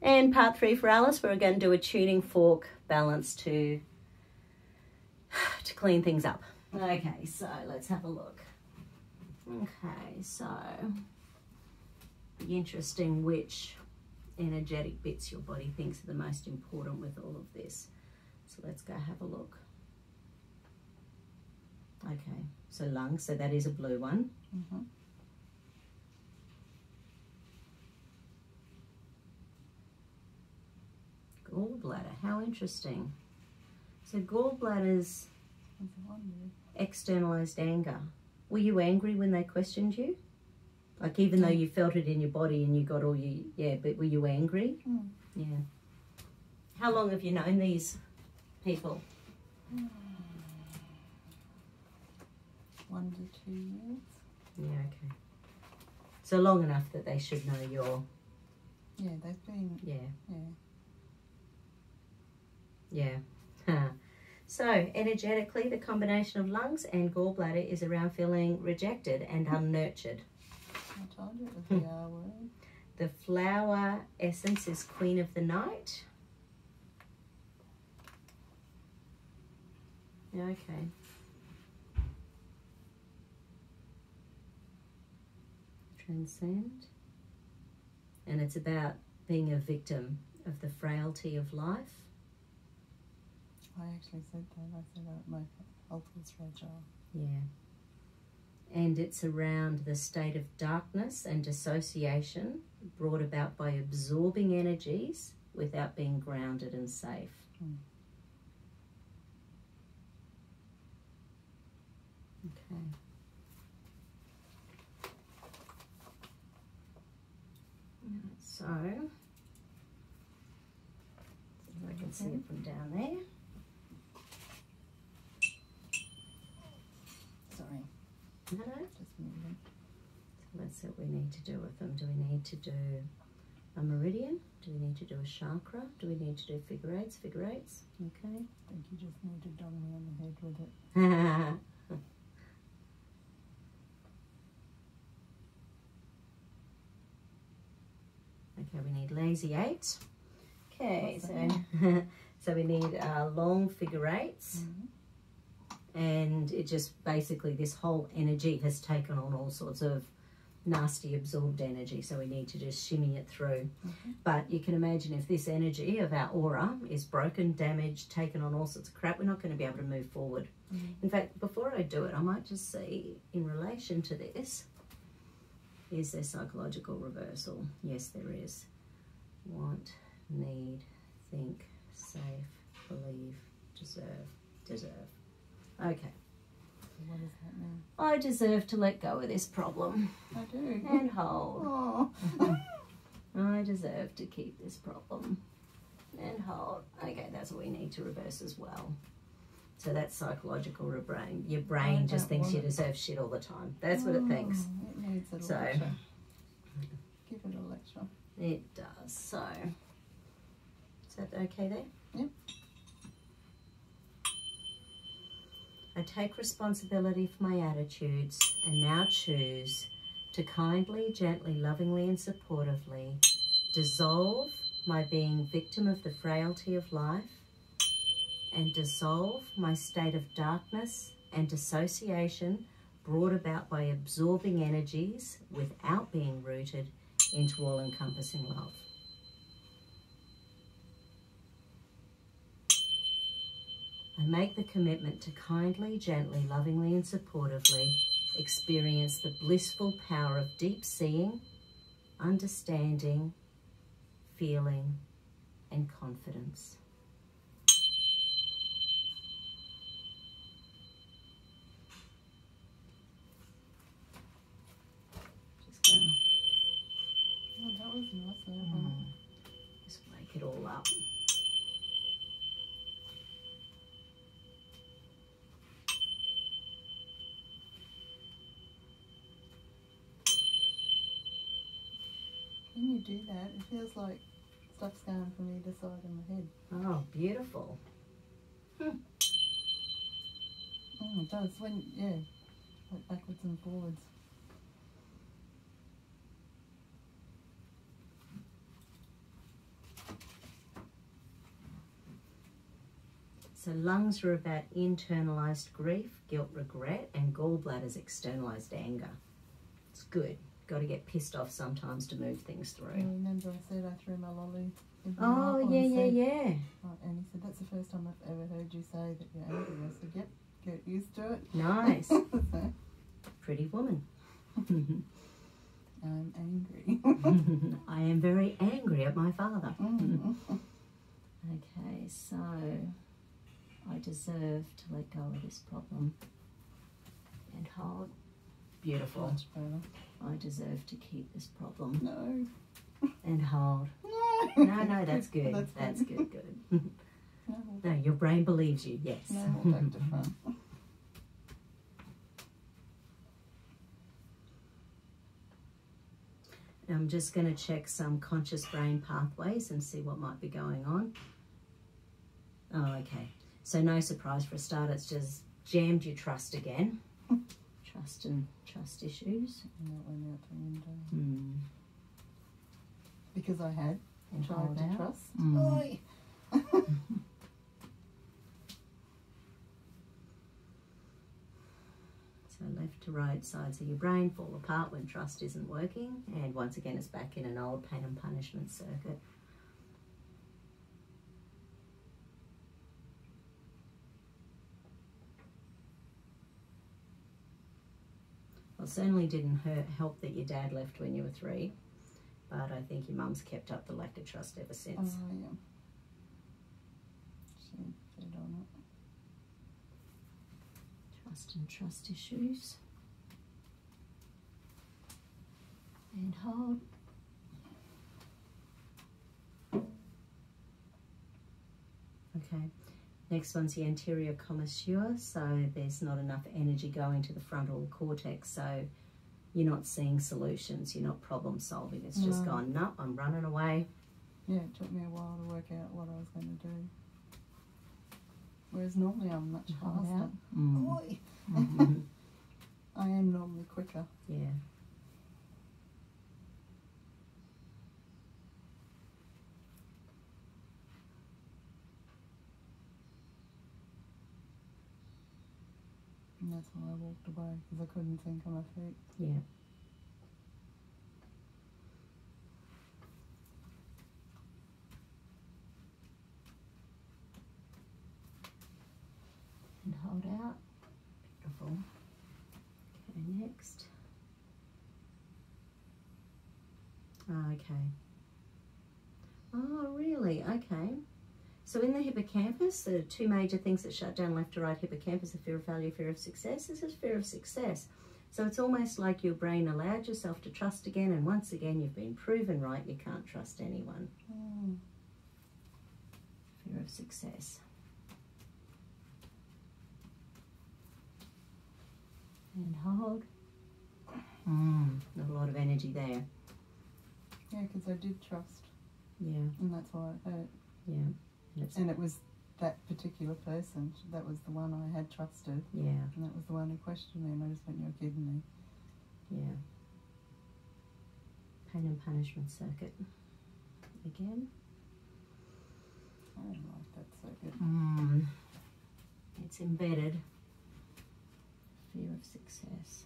And part 3 for Alice, we're going to do a tuning fork balance to clean things up. Okay, so let's have a look. Okay, so be interesting which energetic bits your body thinks are the most important with all of this. So let's go have a look. Okay, so lungs, so that is a blue one. Gallbladder, how interesting. So gallbladders, externalized anger. Were you angry when they questioned you? Like even though you felt it in your body and you got all you, yeah, but were you angry? Yeah. How long have you known these people? 1 to 2 years. Yeah, okay. So long enough that they should know you're... Yeah, they've been... Yeah. So, energetically, the combination of lungs and gallbladder is around feeling rejected and unnurtured. I told you it was the R word. The flower essence is Queen of the Night. Yeah, okay. Transcend. And it's about being a victim of the frailty of life. I actually said that. I said my health was fragile. Yeah. And it's around the state of darkness and dissociation brought about by absorbing energies without being grounded and safe. Okay. So, I can see it from down there. Sorry. No. Just moving. So let's see what we need to do with them. Do we need to do a meridian? Do we need to do a chakra? Do we need to do figure eights? Figure eights. Okay. I think you just need to dong me on the head with it. Okay, we need lazy eight. Okay, What's so so we need long figure eights. And it just basically, this whole energy has taken on all sorts of nasty absorbed energy, so we need to just shimmy it through. But you can imagine if this energy of our aura is broken, damaged, taken on all sorts of crap, we're not going to be able to move forward. In fact, before I do it, I might just see, in relation to this, is there psychological reversal? Yes, there is. Want, need, think, safe, believe, deserve. Okay. What does that mean? I deserve to let go of this problem. I do. And hold. Oh. I deserve to keep this problem. And hold. Okay, that's what we need to reverse as well. So that's psychological brain. Your brain just thinks you deserve shit all the time. That's what it thinks. It needs a lecture. Give it a lecture. It does. So, is that okay there? Yep. I take responsibility for my attitudes and now choose to kindly, gently, lovingly and supportively dissolve my being victim of the frailty of life and dissolve my state of darkness and dissociation brought about by absorbing energies without being rooted into all-encompassing love. I make the commitment to kindly, gently, lovingly and supportively experience the blissful power of deep seeing, understanding, feeling and confidence. Just gonna That was nice. just wake it all up. When you do that, it feels like stuff's going from either side of my head. Oh, beautiful. It does. When, like backwards and forwards. So lungs are about internalized grief, guilt, regret, and gallbladder's externalized anger. It's good. Got to get pissed off sometimes to move things I through. remember I said I threw my lolly in the Oh, mouth yeah, and yeah, said, yeah. And he said, that's the first time I've ever heard you say that you're angry. I said, yep, get used to it. Nice. So, Pretty woman. I'm angry. I am very angry at my father. Mm. Okay, so I deserve to let go of this problem and hold. Beautiful. Much better. I deserve to keep this problem No. and hold. No. No, that's good. That's good, good. No, your brain believes you, yes. No more back to front. I'm just going to check some conscious brain pathways and see what might be going on. Oh, okay. So no surprise for a start, it's just jammed your trust again. Trust and trust issues. And that went out the window. Because I had And tried hold to out. trust. Mm. Oi. So left to right sides of your brain fall apart when trust isn't working. And once again, it's back in an old pain and punishment circuit. Well, certainly didn't help that your dad left when you were 3, but I think your mum's kept up the lack of trust ever since. Oh, yeah. She fed on it. Trust and trust issues. And hold. Okay. Next one's the anterior commissure, so there's not enough energy going to the frontal cortex, so you're not seeing solutions, you're not problem solving. It's just gone, no, I'm running away. Yeah, it took me a while to work out what I was going to do. Whereas normally I'm much Hold faster. out. Mm. Oi. Mhm. I am normally quicker. Yeah. And that's why I walked away, because I couldn't think on my feet. Yeah. And hold out. Beautiful. Okay, next. Okay. Oh, really? Okay. So in the hippocampus, the 2 major things that shut down left to right hippocampus are fear of failure, fear of success. This is fear of success. So it's almost like your brain allowed yourself to trust again, and once again you've been proven right, you can't trust anyone. Fear of success. And hold. Not a lot of energy there. Yeah, because I did trust, Yeah, and that's why it hurt. yeah. And it was that particular person, that was the one I had trusted, Yeah, and that was the one who questioned me, and I just went, you're kidding me. yeah. Pain and punishment circuit. Again. I don't like that circuit. It's embedded. Fear of success.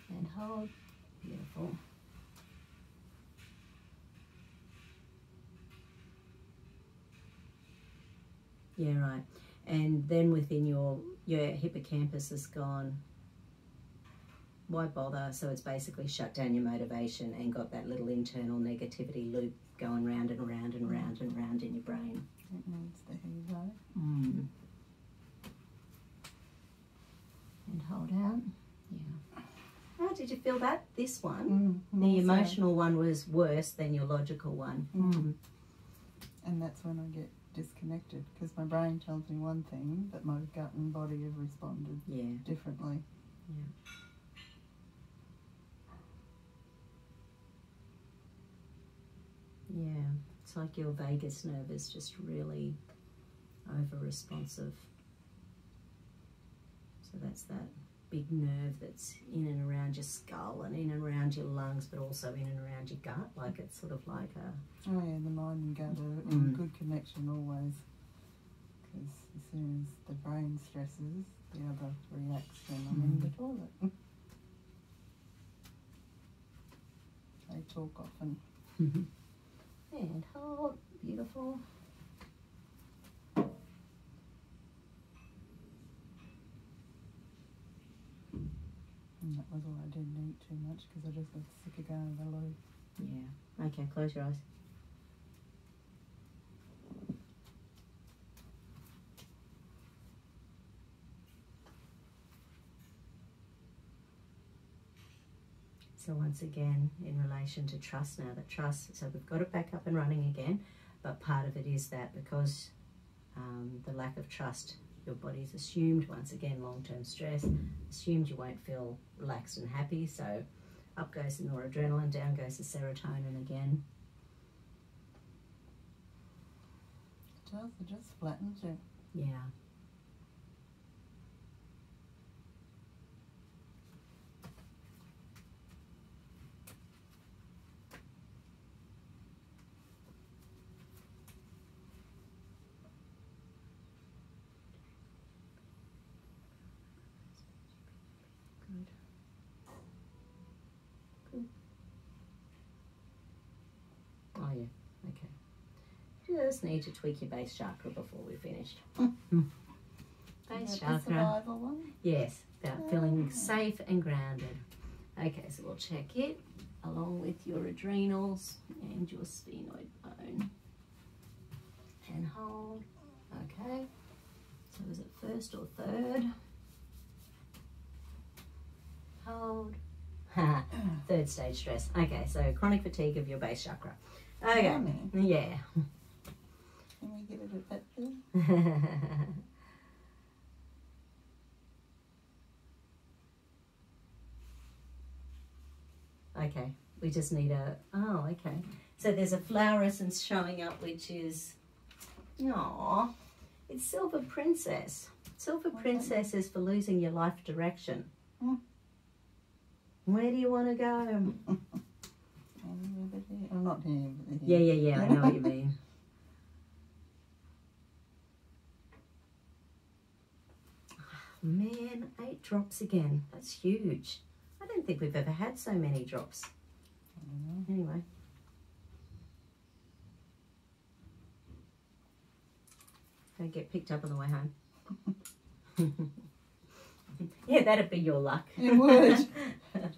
And hold. Beautiful. Yeah, right. And then within your hippocampus has gone, why bother? So it's basically shut down your motivation and got that little internal negativity loop going round and round and round and round in your brain. It needs the ego. And hold out. Yeah. How did you feel that? This one? The Also- emotional one was worse than your logical one. And that's when I get disconnected, because my brain tells me one thing, but my gut and body have responded Yeah. differently. Yeah. Yeah. It's like your vagus nerve is just really over responsive. So that's that big nerve that's in and around your skull and in and around your lungs, but also in and around your gut. Like it's sort of like a... Oh yeah, the mind and gut are in good connection always. Because as soon as the brain stresses, the other reacts when I'm in the toilet. They talk often. And hold. Beautiful. And that was all I didn't eat too much because I just got sick of going to the loo. Yeah. Okay, close your eyes. So once again, in relation to trust now, that trust, so we've got it back up and running again, but part of it is that because the lack of trust, your body's assumed, once again, long-term stress, assumed you won't feel relaxed and happy, so up goes the noradrenaline, down goes the serotonin again. It just flattens you. Yeah. Oh yeah, okay. Just need to tweak your base chakra before we're finished. Base chakra. The survival one? Yes, about feeling safe and grounded. Okay, so we'll check it along with your adrenals and your sphenoid bone. And hold. Okay. So is it first or third? Hold. Third stage stress. Okay, so chronic fatigue of your base chakra. Okay. Yeah. Can we get it at that thing? Okay, we just need a, oh, okay. So there's a flower essence showing up, which is, aw, it's Silver Princess. Silver Princess is for losing your life direction. Where do you want to go? I'm not here, but here. Yeah, I know what you mean. Man, 8 drops again. That's huge. I don't think we've ever had so many drops. I don't know. Anyway. Don't get picked up on the way home. Yeah, that'd be your luck. It would.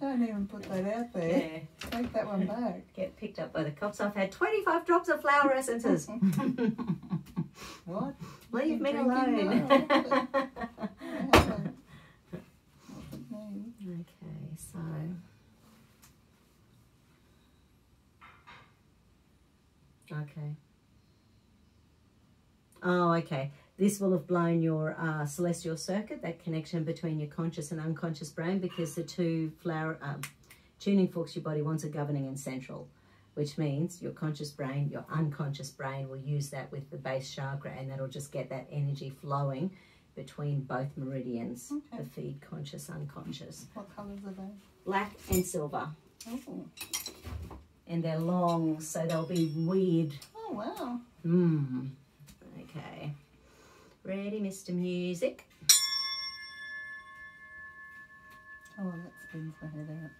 Don't even put that out there. Yeah. Take that one back. Get picked up by the cops. I've had 25 drops of flower essences. What? Leave me Drinking alone. now. Okay, so okay. Oh, okay. This will have blown your celestial circuit, that connection between your conscious and unconscious brain, because the two flower tuning forks your body wants are governing and central, which means your conscious brain, your unconscious brain will use that with the base chakra, and that'll just get that energy flowing between both meridians, the feed conscious, unconscious. What colours are they? Black and silver. Oh. And they're long, so they'll be weird. Oh, wow. Okay. Ready, Mr. Music? Oh, that spins my head out.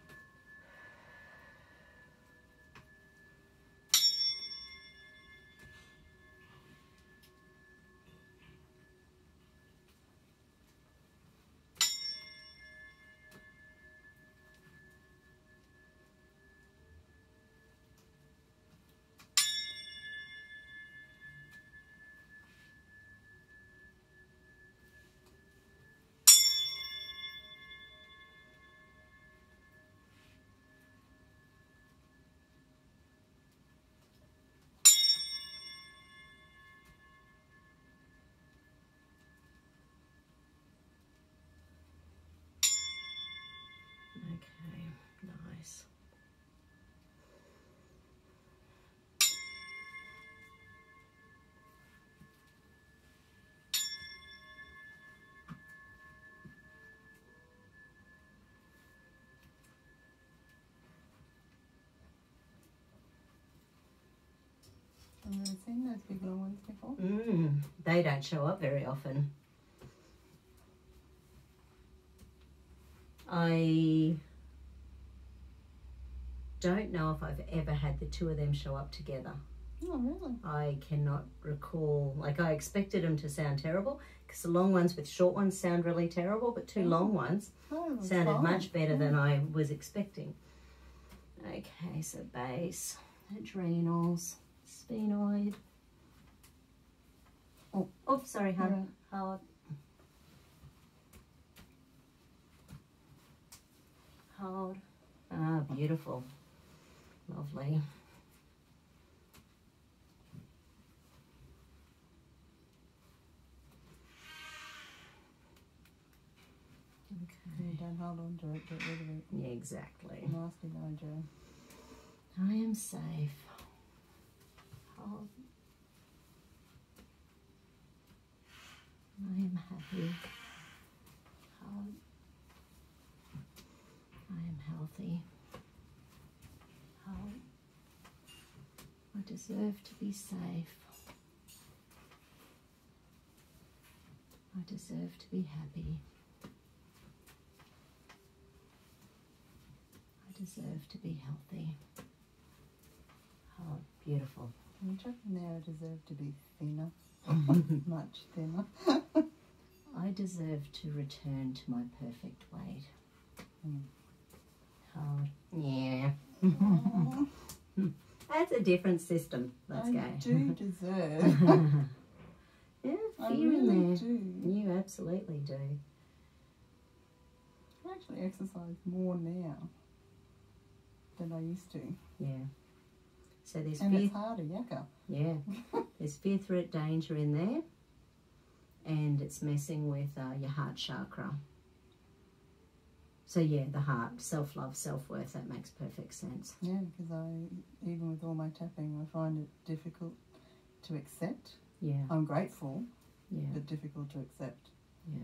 Okay, nice. I've never seen those big long ones before. They don't show up very often. I don't know if I've ever had the two of them show up together. Oh, really? I cannot recall. Like, I expected them to sound terrible because the long ones with short ones sound really terrible, but two long ones sounded much better than I was expecting. Okay, so base, adrenals, sphenoid. Oh, sorry, hon. Hold. Hold. Ah, beautiful. Lovely. Okay. Don't hold on to it, get rid of it. Yeah, exactly. Nasty mojo. I am safe. Hold. I am happy. Hold. I am healthy. Hold. I deserve to be safe. I deserve to be happy. I deserve to be healthy. Oh, beautiful. I'm checking there, I deserve to be thinner. Much thinner. I deserve to return to my perfect weight. Hold. Yeah. That's a different system. Let's go. I do deserve. Yeah, I fear in really there. do. You absolutely do. I actually exercise more now than I used to. Yeah. So there's And fear. it's harder, yakka. Yeah. There's fear, threat, danger in there, and it's messing with your heart chakra. So yeah, the heart, self-love, self-worth, that makes perfect sense. Yeah, because even with all my tapping, I find it difficult to accept. Yeah. I'm grateful, Yeah. but difficult to accept. Yeah.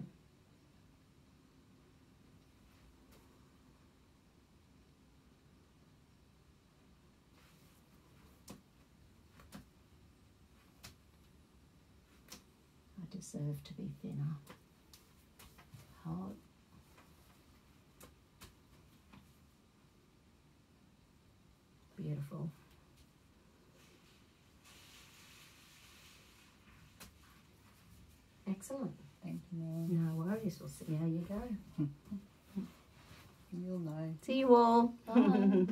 I deserve to be thinner. Hold. Beautiful. Excellent. Thank you, Mary. No worries. We'll see how you go. You'll know. See you all. Bye.